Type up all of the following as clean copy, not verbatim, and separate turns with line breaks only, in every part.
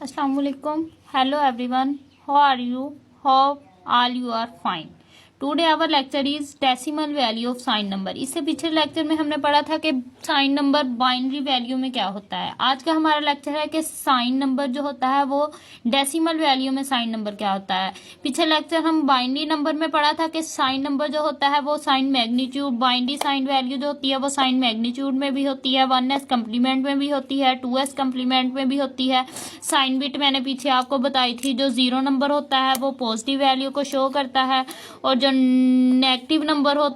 Assalamu alaikum. Hello everyone. How are you? Hope all you are fine. Today our lecture is decimal value of sign number. इससे पिछले lecture में हमने पढ़ा था कि sign number binary value में क्या होता है। आज का हमारा लेक्चर है कि साइन नंबर जो होता है वो डेसिमल वैल्यू में साइन नंबर क्या होता है। पिछले लेक्चर हम बाइनरी नंबर में पढ़ा था कि साइन नंबर जो होता है वो sign magnitude, binary sign value जो होती है वो साइन मैग्नीट्यूड में भी होती है, 1s कम्प्लीमेंट में भी होती है, 2s कम्प्लीमेंट में भी होती है। साइन बिट मैंने पीछे आपको बताई थी, जो 0 नंबर होता है वो पॉजिटिव वैल्यू को शो करता है और जो नेगेटिव नंबर हो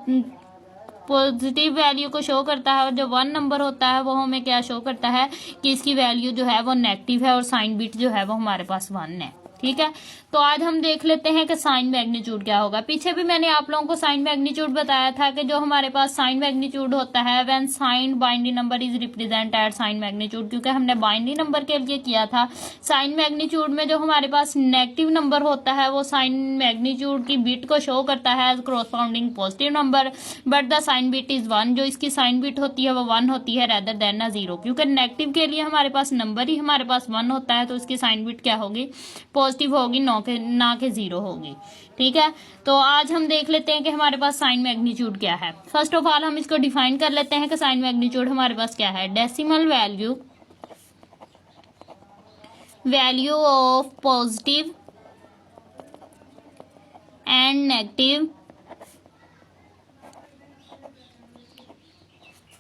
पॉजिटिव वैल्यू को शो करता है और जो 1 नंबर होता है वो हमें क्या शो करता है कि इसकी वैल्यू जो है वो नेगेटिव है और साइन बिट जो है वो हमारे पास 1 है। ठीक है, तो आज हम देख लेते हैं कि साइन मैग्नीट्यूड क्या होगा। पीछे भी मैंने आप लोगों को साइन मैग्नीट्यूड बताया था कि जो हमारे पास साइन मैग्नीट्यूड होता है when sign binary number is represent at sign magnitude, क्योंकि हमने बाइनरी नंबर के लिए किया था। साइन मैग्नीट्यूड में जो हमारे पास नेगेटिव नंबर होता है वो साइन मैग्नीट्यूड की बिट को शो करता है as corresponding positive number, but the sign bit is 1। जो इसकी साइन बिट होती है वो 1 होती है रेदर देन अ 0, क्योंकि नेगेटिव के लिए हमारे पास नंबर ही हमारे पास 1 होता है तो इसकी साइन बिट क्या होगी, पॉजिटिव होगी, ना के 0 होगी। ठीक है, तो आज हम देख लेते हैं कि हमारे पास साइन मैग्नीट्यूड क्या है। फर्स्ट ऑफ ऑल हम इसको डिफाइन कर लेते हैं कि साइन मैग्नीट्यूड हमारे पास क्या है। Decimal value of positive and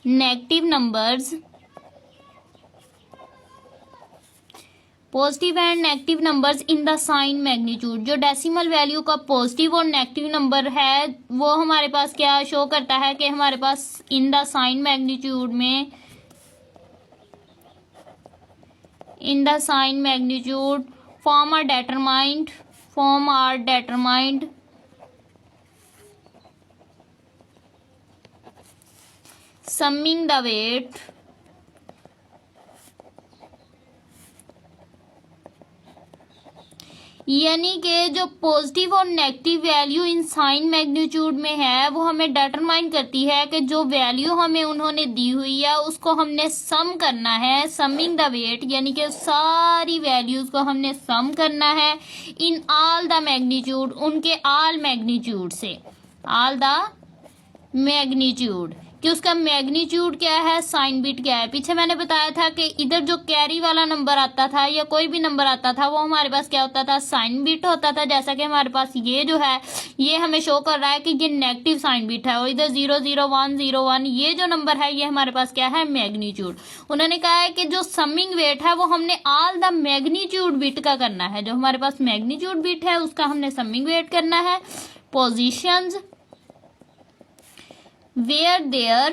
negative numbers, positive and negative numbers in the sign magnitude. जो डेसिमल वैल्यू का पॉजिटिव और नेगेटिव नंबर है वो हमारे पास क्या शो करता है कि हमारे पास इन द साइन मैग्नीट्यूड में, in the sign magnitude form are determined summing the weight यानी कि जो पॉजिटिव और negative value in sign magnitude में है वो हमें डिटरमाइन करती है कि जो वैल्यू हमें उन्होंने दी हुई है उसको हमने सम करना है, समिंग द वेट, यानी कि सारी वैल्यूज को हमने सम करना है इन ऑल द मैग्नीट्यूड, उनके ऑल मैग्नीट्यूड से, ऑल द मैग्नीट्यूड, कि उसका मैग्नीट्यूड क्या है, साइन बिट क्या है। पीछे मैंने बताया था कि इधर जो कैरी वाला नंबर आता था या कोई भी नंबर आता था वो हमारे पास क्या होता था, साइन बिट होता था। जैसा कि हमारे पास ये जो है ये हमें शो कर रहा है कि ये नेगेटिव साइन बिट है और इधर 0 0 1 0 1 ये जो नंबर है ये हमारे पास क्या है, मैग्नीट्यूड। उन्होंने कहा है कि जो समिंग वेट है वो हमने ऑल द मैग्नीट्यूड बिट का करना है। जो हमारे पास मैग्नीट्यूड बिट है उसका हमने समिंग वेट करना है। Positions where there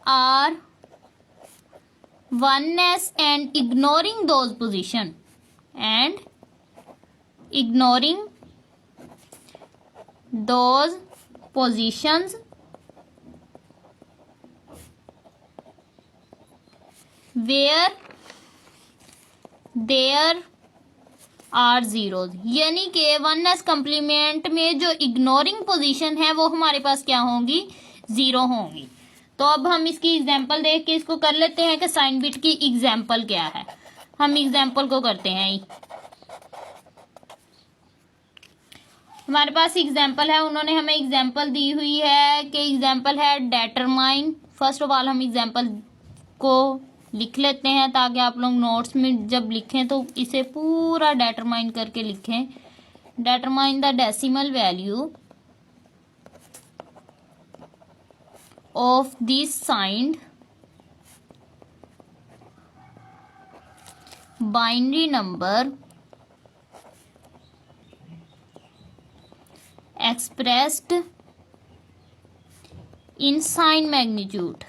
are oneness and ignoring those positions where there are zero, यानी कि 1s कम्प्लीमेंट में जो इग्नोरिंग पोजीशन है वो हमारे पास क्या होंगी, 0 होंगी। तो अब हम इसकी एग्जांपल देख के इसको कर लेते हैं कि साइन बिट की एग्जांपल क्या है। हम एग्जांपल को करते हैं। हमारे पास एग्जांपल है, उन्होंने हमें एग्जांपल दी हुई है कि एग्जांपल है डेटरमाइन। फर्स्ट ऑफ ऑल हम एग्जांपल को लिख लेते हैं ताकि आप लोग नोट्स में जब लिखें तो इसे पूरा डेटरमाइन करके लिखें। Determine the decimal value of this signed binary number expressed in sign magnitude.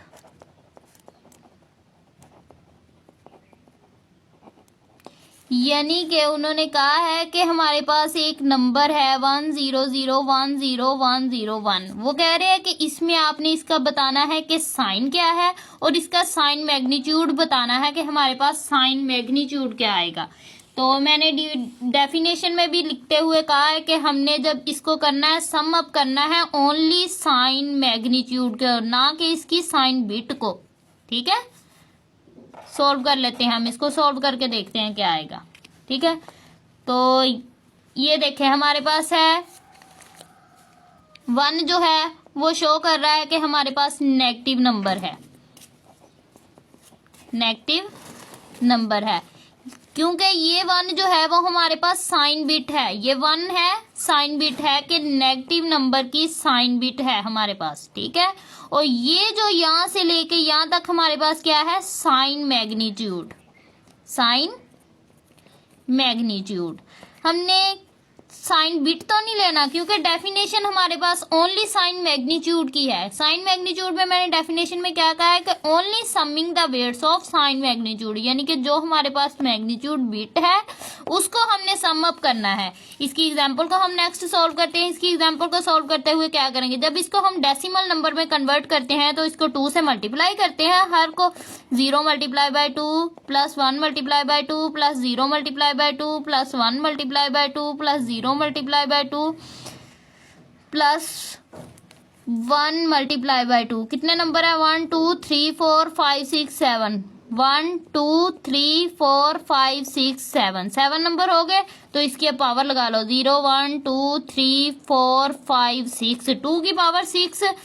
यानी कि उन्होंने कहा है कि हमारे पास एक नंबर है 1 0 0 1 0 1 0 1। वो कह रहे हैं कि इसमें आपने इसका बताना है कि साइन क्या है और इसका साइन मैग्नीट्यूड बताना है कि हमारे पास साइन मैग्नीट्यूड क्या आएगा। तो मैंने डेफिनेशन में भी लिखते हुए कहा है कि हमने जब इसको करना है, सम अप करना है ओनली साइन मैग्नीट्यूड को, ना कि इसकी साइन बिट को। ठीक है, सॉल्व कर लेते हैं, हम इसको सॉल्व करके देखते हैं क्या आएगा। ठीक है, तो ये देखें हमारे पास है 1 जो है वो शो कर रहा है कि हमारे पास नेगेटिव नंबर है, नेगेटिव नंबर है, क्योंकि ये 1 जो है वो हमारे पास साइन बिट है, ये 1 है साइन बिट है कि नेगेटिव नंबर की साइन बिट है हमारे पास। ठीक है, और ये जो यहां से लेके यहां तक हमारे पास क्या है, साइन मैग्नीट्यूड, साइन मैग्नीट्यूड। हमने साइन बिट तो नहीं लेना क्योंकि डेफिनेशन हमारे पास ओनली साइन मैग्नीट्यूड की है। साइन मैग्नीट्यूड में मैंने डेफिनेशन में क्या कहा है कि only summing the weights of sign magnitude, यानी कि जो हमारे पास मैग्नीट्यूड बिट है उसको हमने सम अप करना है। इसकी एग्जांपल को हम नेक्स्ट सॉल्व करते हैं। इसकी एग्जांपल को सॉल्व करते हुए क्या करेंगे, जब इसको हम डेसिमल नंबर में कन्वर्ट करते हैं तो इसको 2 से मल्टीप्लाई करते हैं, हर को 0 multiply by 2 plus 1 multiply by 2 plus 0 multiply by 2 plus 1 multiply by 2 plus 0 multiply by 2 plus 1 multiply by 2। कितने नंबर है, 1 2 3 4 5 6 7, 1 2 3 4 5 6 7, 7 नंबर हो गए। तो इसकी अब पावर लगा लो, 0 1 2 3 4 5 6, 2 की पावर 6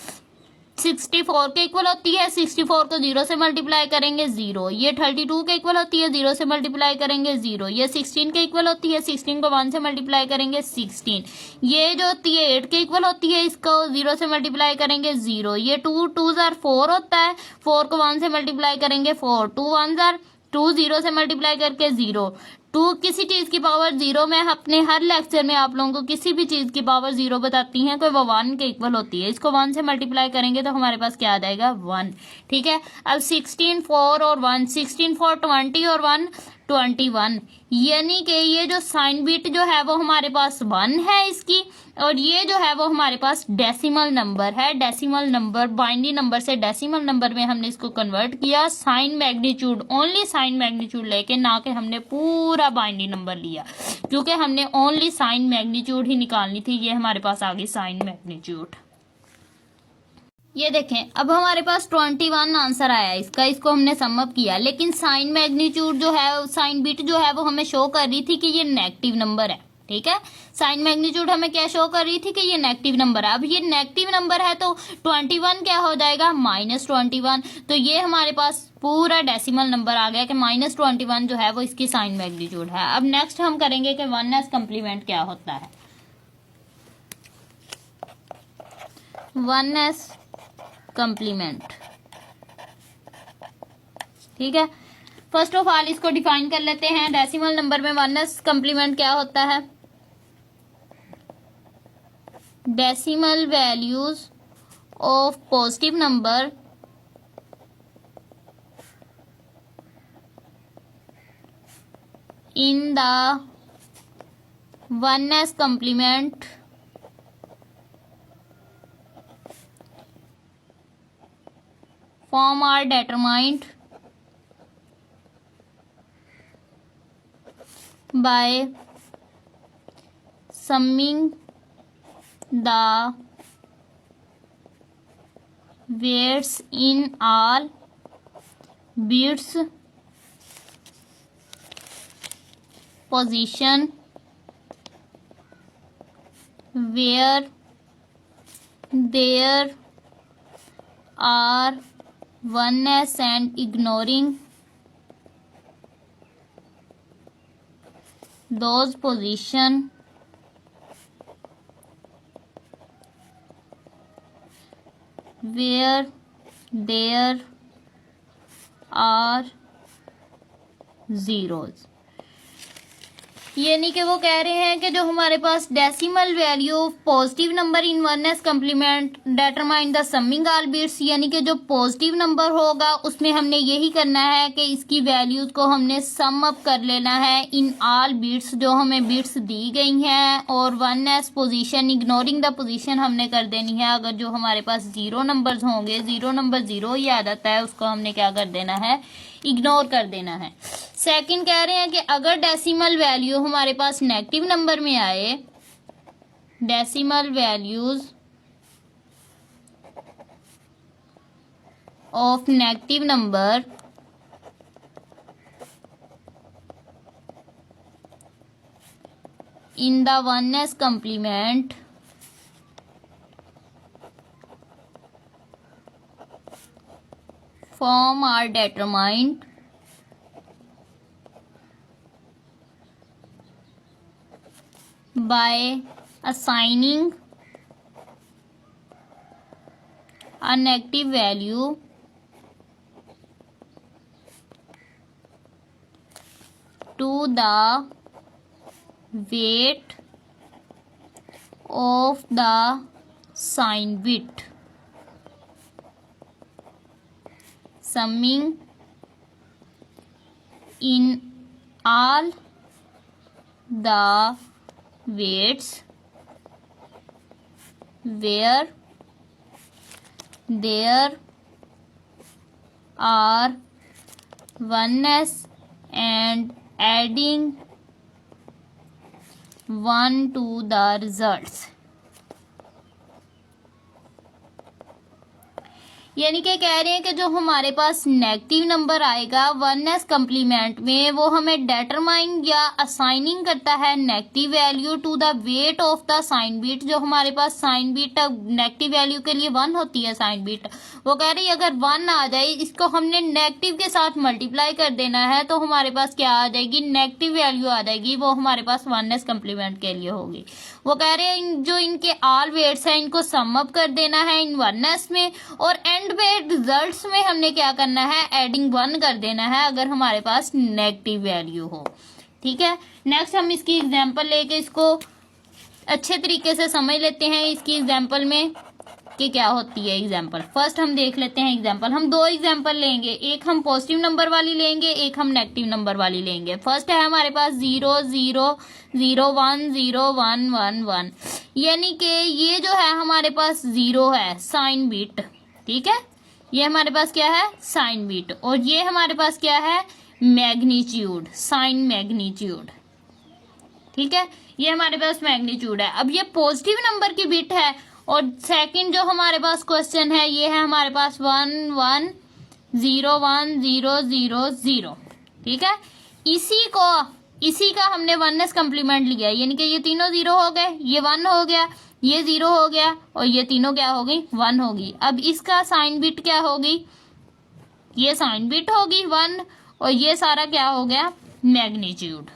64 के इक्वल होती है। 64 को 0 से मल्टीप्लाई करेंगे 0, ये 32 के इक्वल होती है, 0 से मल्टीप्लाई करेंगे 0, ये 16 के इक्वल होती है, 16 को 1 से मल्टीप्लाई करेंगे 16, ये जो होती है 8 के इक्वल होती है, इसको 0 से मल्टीप्लाई करेंगे 0, ये 2 2 4 होता है, 4 को 1 से मल्टीप्लाई करेंगे 4, 2 1 2, 0 से मल्टीप्लाई करके 0, 2 किसी चीज की पावर 0 में अपने हर लेक्चर में आप लोगों को किसी भी चीज की पावर 0 बताती हैं कोई, वो 1 के इक्वल होती है। इसको 1 से मल्टीप्लाई करेंगे तो हमारे पास क्या आ जाएगा, 1। ठीक है, अब 16 4 और 1, 16 4 20 और 1 21, यानी कि ये जो साइन बिट जो है वो हमारे पास 1 है इसकी, और ये जो है वो हमारे पास डेसिमल नंबर है। डेसिमल नंबर बाइनरी नंबर से डेसिमल नंबर में हमने इसको कन्वर्ट किया, sign magnitude only sign magnitude लेके, ना कि हमने पूरा बाइनरी नंबर लिया, क्योंकि हमने ओनली साइन मैग्नीट्यूड ही निकालनी थी। ये हमारे पास आ गई साइन मैग्नीट्यूड। ये देखें अब हमारे पास 21 आंसर आया इसका, इसको हमने सम अप किया, लेकिन साइन मैग्नीट्यूड जो है, साइन बिट जो है वो हमें शो कर रही थी कि ये नेगेटिव नंबर है। ठीक है, साइन मैग्नीट्यूड हमें क्या शो कर रही थी कि ये नेगेटिव नंबर है। अब ये नेगेटिव नंबर है तो 21 क्या हो जाएगा, -21, तो ये हमारे पास पूरा डेसिमल नंबर आ गया कि -21 जो है वो इसकी साइन मैग्नीट्यूड है। अब नेक्स्ट हम करेंगे कि 1s कम्प्लीमेंट क्या होता है। 1s कम्प्लीमेंट, ठीक है, फर्स्ट ऑफ ऑल इसको डिफाइन कर लेते हैं। डेसिमल नंबर में 1s कम्प्लीमेंट क्या होता है, decimal values of positive number in the 1s complement form are determined by summing the weights in all bits position where there are 1s and ignoring those position where there are zeros। यानी कि वो कह रहे हैं कि जो हमारे पास decimal value of positive number in 1s complement determine the summing all bits, यानी कि जो पॉजिटिव नंबर होगा उसमें हमने यही करना है कि इसकी वैल्यूज को हमने सम अप कर लेना है इन ऑल बिट्स जो हमें बिट्स दी गई हैं, और 1s position ignoring the position हमने कर देनी है। अगर जो हमारे पास 0 नंबर्स होंगे, 0 नंबर 0 ही आ जाता है, उसको हमने क्या कर देना है, इग्नोर कर देना है। सेकंड कह रहे हैं कि अगर डेसिमल वैल्यू हमारे पास नेगेटिव नंबर में आए, decimal values of negative number in the 1s complement form are determined by assigning a negative value to the weight of the sign bit, summing in all the weights where there are ones and adding 1 to the results। यानी कि कह रहे हैं कि जो हमारे पास negative number आएगा 1s complement में वो हमें डेटरमाइन या असाइनिंग करता है negative value to the weight of the sign bit. जो हमारे पास साइन बीट नेगेटिव वैल्यू के लिए 1 होती है साइन बीट, वो कह रही है अगर 1 आ जाए इसको हमने नेगेटिव के साथ मल्टीप्लाई कर देना है तो हमारे पास क्या आ जाएगी, नेगेटिव वैल्यू आ जाएगी, वो हमारे पास 1s कम्प्लीमेंट के लिए होगी। वो कह रहे हैं जो इनके ऑल वेट्स हैं इनको सम अप कर देना है इन 1s में और एंड पे रिजल्ट्स में हमने क्या करना है, एडिंग 1 कर देना है अगर हमारे पास नेगेटिव वैल्यू हो। ठीक है, नेक्स्ट हम इसकी एग्जांपल लेके इसको अच्छे तरीके से समझ लेते हैं इसकी एग्जांपल में कि क्या होती है एग्जांपल। फर्स्ट हम देख लेते हैं एग्जांपल। हम 2 एग्जांपल लेंगे, एक हम पॉजिटिव नंबर वाली लेंगे, एक हम नेगेटिव नंबर वाली लेंगे। फर्स्ट है हमारे पास 0 0 0 1 0 1 1 1, यानी कि ये जो है हमारे पास 0 है साइन बीट। ठीक है, ये हमारे पास क्या है, साइन बीट, और ये हमारे पास क्या है, मैग्नीट्यूड, साइन मैग्नीट्यूड। ठीक है, ये हमारे पास मैग्नीट्यूड है। अब ये पॉजिटिव नंबर की बिट है और सेकंड जो हमारे पास क्वेश्चन है ये है हमारे पास 1 1 0 1 0 0 0। ठीक है, इसी का हमने 1s कम्प्लीमेंट लिया, यानी कि ये तीनों 0 हो गए, ये 1 हो गया, ये 0 हो गया और ये तीनों क्या हो गई, 1 होगी। अब इसका साइन बिट क्या होगी, ये साइन बिट होगी 1 और ये सारा क्या हो गया, मैग्नीट्यूड।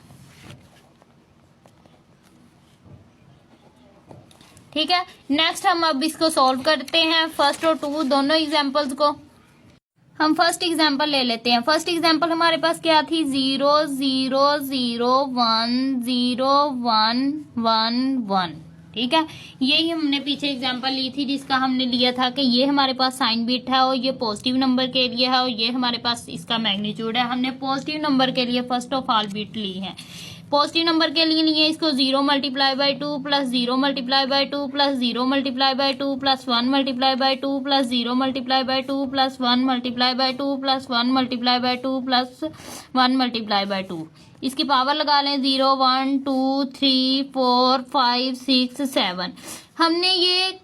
ठीक है, नेक्स्ट हम अब इसको सॉल्व करते हैं, फर्स्ट और 2 दोनों एग्जांपल्स को। हम फर्स्ट एग्जांपल ले लेते हैं। फर्स्ट एग्जांपल हमारे पास क्या थी, 0 0 0 1 0 1 1 1। ठीक है, यही हमने पीछे एग्जांपल ली थी जिसका हमने लिया था कि ये हमारे पास साइन बिट है और ये पॉजिटिव नंबर के लिए है और ये हमारे पास इसका मैग्नीट्यूड है। हमने पॉजिटिव नंबर के लिए फर्स्ट ऑफ ऑल बिट ली है। पॉजिटिव नंबर के लिए लिए इसको 0 multiply by 2 plus 0 multiply by 2 plus 0 multiply by 2 plus 1 multiply by 2 plus 0 multiply by 2 plus 1 multiply by 2 plus 1 multiply by 2 plus 1 multiply by 2। इसकी power लगा लें 0 1 2 3 4 5 6 7। हमने ये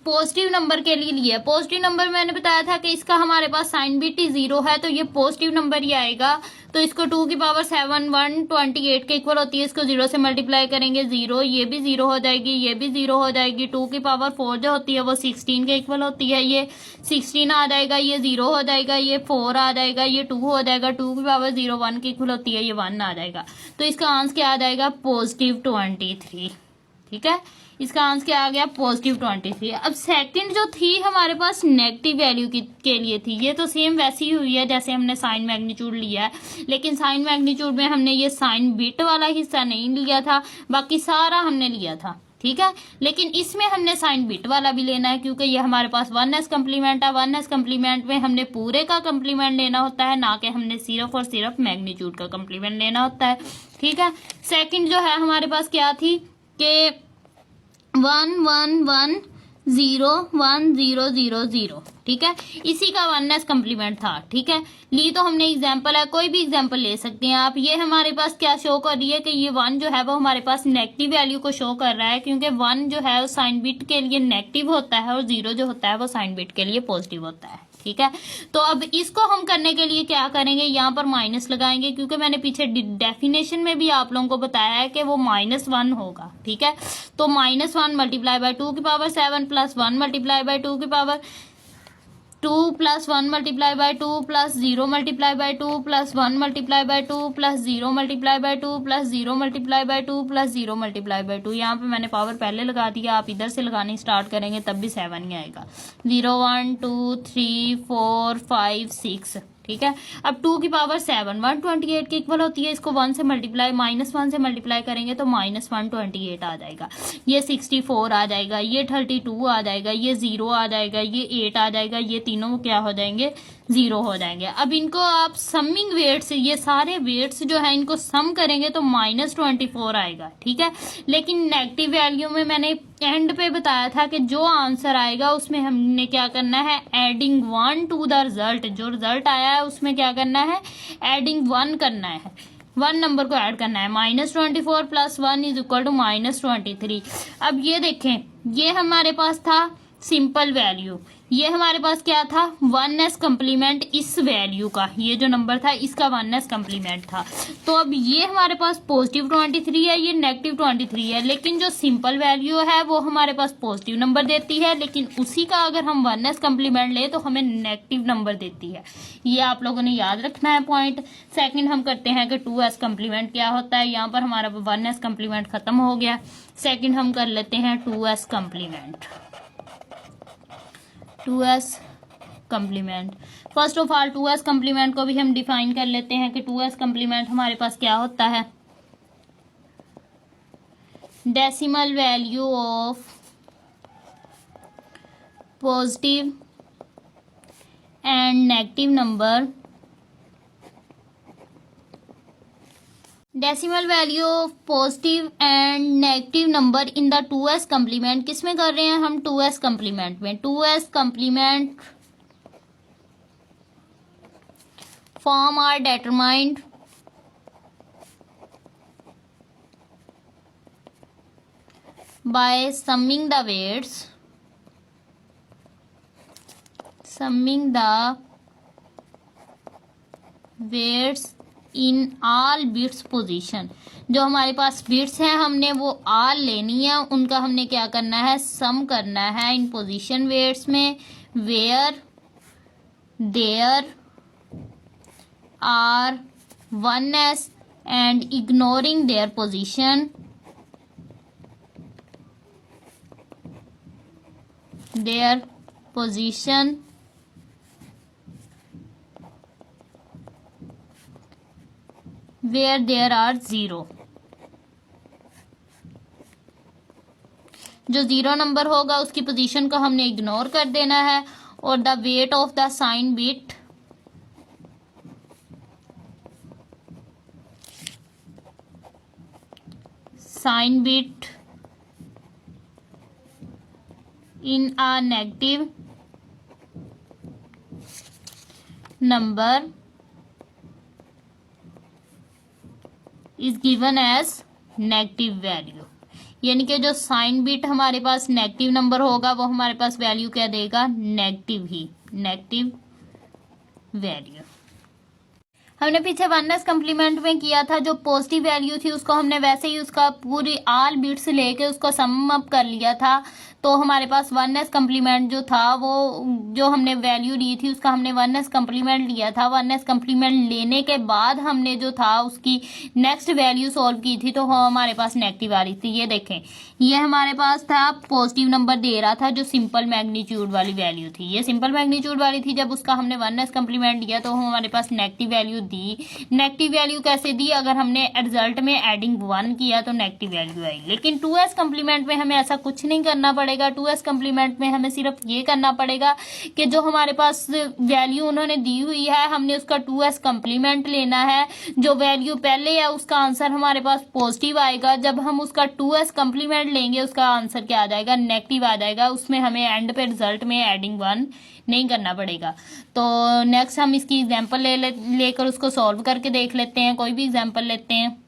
पॉजिटिव नंबर के लिए लिया। पॉजिटिव नंबर मैंने बताया था कि इसका हमारे पास साइन बिट ही 0 है तो ये पॉजिटिव नंबर ही आएगा। तो इसको 2 की पावर 7 128 के इक्वल होती है, इसको 0 से मल्टीप्लाई करेंगे 0, ये भी 0 हो जाएगी, ये भी 0 हो जाएगी। 2 की पावर 4 जो होती है वो 16 के इक्वल होती है, ये 16 आ जाएगा, ये 0 हो जाएगा, ये 4 आ जाएगा, ये 2 हो जाएगा। 2 की पावर 0 1 के इक्वल होती है, ये 1 आ जाएगा। तो इसका आंसर क्या आ जाएगा, पॉजिटिव 23। ठीक है, इसका आंसर क्या आ गया, पॉजिटिव 23। अब सेकंड जो थी हमारे पास नेगेटिव वैल्यू के लिए थी, ये तो सेम वैसी ही हुई है जैसे हमने साइन मैग्नीट्यूड लिया है, लेकिन साइन मैग्नीट्यूड में हमने ये साइन बिट वाला हिस्सा नहीं लिया था, बाकी सारा हमने लिया था। ठीक है, लेकिन इसमें हमने साइन बिट वाला भी लेना है क्योंकि ये हमारे पास 1s कम्प्लीमेंट है। 1s कम्प्लीमेंट में हमने पूरे का कम्प्लीमेंट लेना होता है, ना कि हमने सिर्फ और सिर्फ मैग्नीट्यूड का कम्प्लीमेंट लेना होता है। ठीक है, सेकंड जो है हमारे पास क्या थी कि 1 1 1 0 1 0 0 0। ठीक है, इसी का 1s कम्प्लीमेंट था। ठीक है, ली तो हमने एग्जाम्पल है, कोई भी एग्जाम्पल ले सकते हैं आप। ये हमारे पास क्या शो कर रही है कि ये 1 जो है वो हमारे पास नेगेटिव वैल्यू को शो कर रहा है क्योंकि 1 जो है वो साइन बिट के लिए नेगेटिव होता है और 0 जो होता है वो साइन बिट के लिए पॉजिटिव होता है। ठीक है। तो अब इसको हम करने के लिए क्या करेंगे, यहाँ पर माइनस लगाएंगे, क्योंकि मैंने पीछे डेफिनेशन में भी आप लोगों को बताया है कि वो -1 होगा। ठीक है, तो -1 मल्टीप्लाई बाय 2 की पावर 7 प्लस 1 मल्टीप्लाई बाय 2 की power 2 plus 1 multiply by 2 plus 0 multiply by 2 plus 1 multiply by 2 plus 0 multiply by 2 plus 0 multiply by 2 plus 0 multiply by 2। यहाँ पे मैंने पावर पहले लगा दिया, आप इधर से लगानी स्टार्ट करेंगे तब भी 7 ही आएगा। 0 1 2 3 4 5 6। ठीक है, अब 2 की पावर 7 128 की इक्वल होती है, इसको 1 से मल्टीप्लाई -1 से मल्टीप्लाई करेंगे तो -128 आ जाएगा। ये 64 आ जाएगा, ये 32 आ जाएगा, ये 0 आ जाएगा, ये 8 आ जाएगा, ये तीनों क्या हो जाएंगे, 0 हो जाएंगे। अब इनको आप समिंग वेट्स, ये सारे वेट्स जो है इनको सम करेंगे तो -24 आएगा। ठीक है, लेकिन नेगेटिव वैल्यू में मैंने एंड पे बताया था कि जो आंसर आएगा उसमें हमने क्या करना है, एडिंग 1 टू द रिजल्ट। जो रिजल्ट आया है उसमें क्या करना है, एडिंग 1 करना है, 1 नंबर को ऐड करना है। -24 प्लस 1 इज इक्वल टू -23। अब ये देखें, ये हमारे पास था सिंपल वैल्यू, ये हमारे पास क्या था, 1s कम्प्लीमेंट इस वैल्यू का, ये जो नंबर था इसका 1s कम्प्लीमेंट था। तो अब ये हमारे पास +23 है, ये -23 है, लेकिन जो सिंपल वैल्यू है वो हमारे पास पॉजिटिव नंबर देती है, लेकिन उसी का अगर हम 1s कम्प्लीमेंट ले तो हमें नेगेटिव नंबर देती है। ये आप लोगों ने याद रखना है पॉइंट। सेकंड हम करते हैं कि 2s कम्प्लीमेंट क्या होता है। यहाँ पर हमारा 1s कम्प्लीमेंट खत्म हो गया। सेकंड हम कर लेते हैं 2s complement. 2s complement, first of all 2s complement को भी हम डिफाइन कर लेते हैं कि 2s कम्प्लीमेंट हमारे पास क्या होता है, decimal value of positive and negative number, decimal value of positive and negative number in the 2s complement. किस में कर रहे हैं हम, 2s कम्प्लीमेंट में। 2s complement form are determined by summing the weights, summing the weights in all bits position. जो हमारे पास bits हैं हमने वो ऑल लेनी है, उनका हमने क्या करना है, सम करना है इन पोजीशन वेट्स में, where there are 1s and ignoring their position, their position where there are 0। जो 0 नंबर होगा उसकी पोजीशन को हमने इग्नोर कर देना है, और the weight of the sign bit in a negative number is given as negative value. यानी कि जो साइन बिट हमारे पास नेगेटिव नंबर होगा वो हमारे पास वैल्यू क्या देगा, नेगेटिव ही, नेगेटिव वैल्यू। हमने पीछे 1s कम्प्लीमेंट में किया था, जो पॉजिटिव वैल्यू थी उसको हमने वैसे ही उसका पूरी ऑल बिट्स लेके उसको सम अप कर लिया था। तो हमारे पास 1s कम्प्लीमेंट जो था वो जो हमने वैल्यू ली थी उसका हमने 1s कम्प्लीमेंट लिया था। 1s कम्प्लीमेंट लेने के बाद हमने जो था उसकी नेक्स्ट वैल्यू सॉल्व की थी, तो हमारे पास नेगेटिव आ रही थी। ये देखें, ये हमारे पास था पॉजिटिव नंबर दे रहा था जो सिंपल मैग्नीट्यूड वाली वैल्यू थी, ये सिंपल मैग्नीट्यूड वाली थी। जब उसका हमने 1s कम्प्लीमेंट दिया तो हमारे पास नेगेटिव वैल्यू दी। नेगेटिव वैल्यू कैसे दी, अगर हमने रिजल्ट में एडिंग 1 किया तो नेगेटिव वैल्यू आई। लेकिन 2s कम्प्लीमेंट में हमें ऐसा कुछ नहीं करना पड़ेगा। 2s कम्प्लीमेंट में हमें सिर्फ ये करना पड़ेगा कि जो हमारे पास वैल्यू उन्होंने दी हुई है हमने उसका 2s कम्प्लीमेंट लेना है। जो वैल्यू पहले है उसका आंसर हमारे पास पॉजिटिव आएगा, जब हम उसका 2s कम्प्लीमेंट लेंगे उसका आंसर क्या आ जाएगा, नेगेटिव आ जाएगा। उसमें हमें एंड पे रिजल्ट में एडिंग 1 नहीं करना पड़ेगा। तो नेक्स्ट हम इसकी एग्जांपल लेकर उसको सॉल्व करके देख लेते हैं। कोई भी एग्जांपल लेते हैं।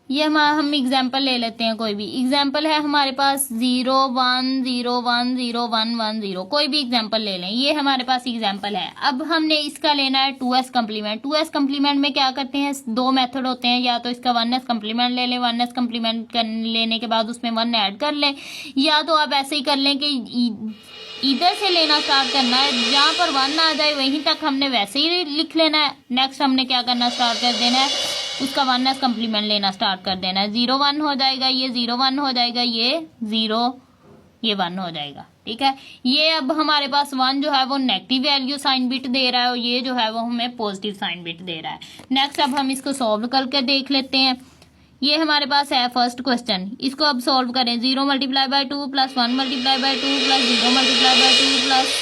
ये हम एग्जाम्पल ले लेते हैं। कोई भी एग्जाम्पल है हमारे पास 0 1 0 1 0 1 1 0, कोई भी एग्जाम्पल ले लें। ये हमारे पास एग्जाम्पल है। अब हमने इसका लेना है 2s कम्प्लीमेंट। 2s कम्प्लीमेंट में क्या करते हैं, दो मेथड होते हैं, या तो इसका 1s कम्प्लीमेंट ले लें, 1s कम्प्लीमेंट लेने के बाद उसमें 1 ऐड कर लें, या तो आप ऐसे ही कर लें कि इधर से लेना स्टार्ट करना है, जहाँ पर 1 आ जाए वहीं तक हमने वैसे ही लिख लेना है। नेक्स्ट हमने क्या करना स्टार्ट कर देना है, उसका 1s कम्प्लीमेंट लेना स्टार्ट कर देना है। 0 1 हो जाएगा, ये 0 1 हो जाएगा, ये 0 ये 1 हो जाएगा। ठीक है, ये अब हमारे पास 1 जो है वो नेगेटिव वैल्यू साइन बिट दे रहा है और ये जो है वो हमें पॉजिटिव साइन बिट दे रहा है। नेक्स्ट अब हम इसको सॉल्व करके देख लेते हैं। ये हमारे पास है फर्स्ट क्वेश्चन, इसको अब सॉल्व करें। 0 multiply by 2 plus 1 multiply by 2 plus 0 multiply by 2 plus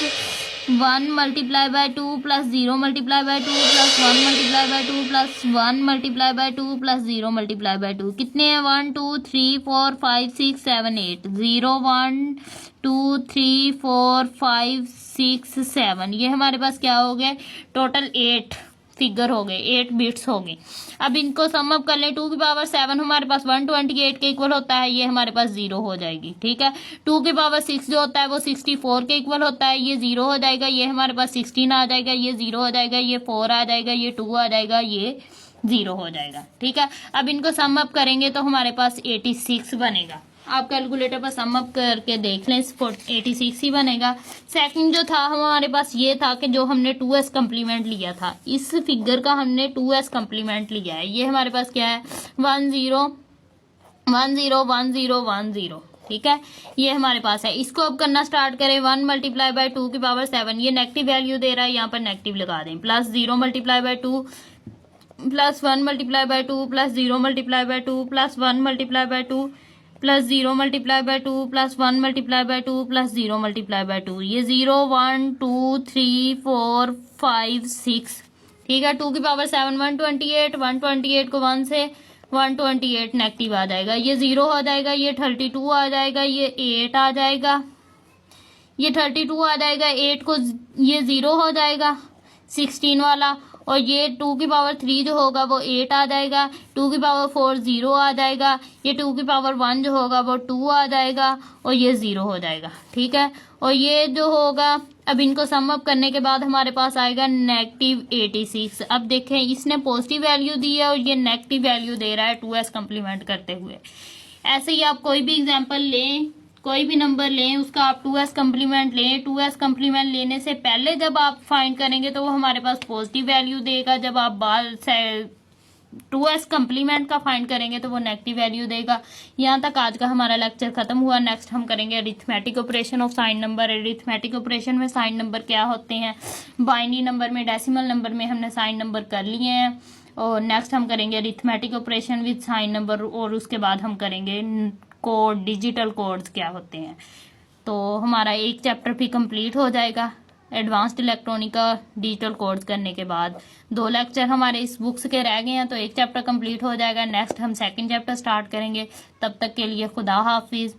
1 multiply by 2 plus 0 multiply by 2 plus 1 multiply by 2 plus 1 multiply by 2 plus 0 multiply by 2। कितने हैं, 1 2 3 4 5 6 7 8। 0 1 2 3 4 5 6 7, ये हमारे पास क्या हो गए, टोटल 8 फिगर हो गए, 8 बिट्स हो गए। अब इनको सम अप कर लें। 2 की पावर 7 हमारे पास 128 के इक्वल होता है, ये हमारे पास 0 हो जाएगी। ठीक है, 2 की पावर 6 जो होता है वो 64 के इक्वल होता है, ये 0 हो जाएगा। ये हमारे पास 16 आ जाएगा, ये 0 हो जाएगा। ये 4 आ जाएगा, ये 2 आ जाएगा, ये 0 हो जाएगा। ठीक है, अब इनको सम अप करेंगे तो हमारे पास 86 बनेगा। आप कैलकुलेटर पर सम अप करके देख लें, 86 ही बनेगा। सेकंड जो था हमारे पास ये था कि जो हमने 2s कम्प्लीमेंट लिया था, इस फिगर का हमने 2s कम्प्लीमेंट लिया है। ये हमारे पास क्या है, 1 0 1 0 1 0 1 0। ठीक है, ये हमारे पास है। इसको अब करना स्टार्ट करें। 1 मल्टीप्लाई बाय 2 की पावर 7, ये नेगेटिव वैल्यू दे रहा है, यहाँ पर नेगेटिव लगा दें। Plus 0 multiply by 2 plus 1 multiply by 2 plus 0 multiply by 2 plus 1 multiply by 2 plus 0 multiply by 2 plus 1 multiply by 2 plus 0 multiply by 2। ये 0 1 2 3 4 5 6। ठीक है, 2 की पावर 7 128 को 1 से 128 नेगेटिव आ जाएगा, ये 0 हो जाएगा। ये 32 आ जाएगा, ये 8 आ जाएगा, ये 32 आ जाएगा। 8 को ये 0 हो जाएगा 16 वाला, और ये 2 की पावर 3 जो होगा वो 8 आ जाएगा। 2 की पावर 4 0 आ जाएगा। ये 2 की पावर 1 जो होगा वो 2 आ जाएगा, और ये 0 हो जाएगा। ठीक है, और ये जो होगा, अब इनको सम अप करने के बाद हमारे पास आएगा नेगेटिव 86। अब देखें, इसने पॉजिटिव वैल्यू दी है और ये नेगेटिव वैल्यू दे रहा है 2s कम्प्लीमेंट करते हुए। ऐसे ही आप कोई भी एग्जाम्पल लें, कोई भी नंबर लें, उसका आप 2s कम्प्लीमेंट लें। 2s कम्प्लीमेंट लेने से पहले जब आप फाइंड करेंगे तो वो हमारे पास पॉजिटिव वैल्यू देगा। जब आप 2s कम्प्लीमेंट का फाइंड करेंगे तो वो नेगेटिव वैल्यू देगा। यहाँ तक आज का हमारा लेक्चर खत्म हुआ। नेक्स्ट हम करेंगे arithmetic operation of sign number. Arithmetic operation में साइन नंबर क्या होते हैं, बाइनरी नंबर में, डेसिमल नंबर में हमने साइन नंबर कर लिए हैं। और नेक्स्ट हम करेंगे arithmetic operation with sign number, और उसके बाद हम करेंगे कोड, डिजिटल कोड्स क्या होते हैं। तो हमारा एक चैप्टर भी कंप्लीट हो जाएगा एडवांस्ड इलेक्ट्रॉनिक डिजिटल कोड्स करने के बाद। 2 लेक्चर हमारे इस बुक्स के रह गए हैं, तो एक चैप्टर कंप्लीट हो जाएगा। नेक्स्ट हम सेकंड चैप्टर स्टार्ट करेंगे। तब तक के लिए खुदा हाफिज।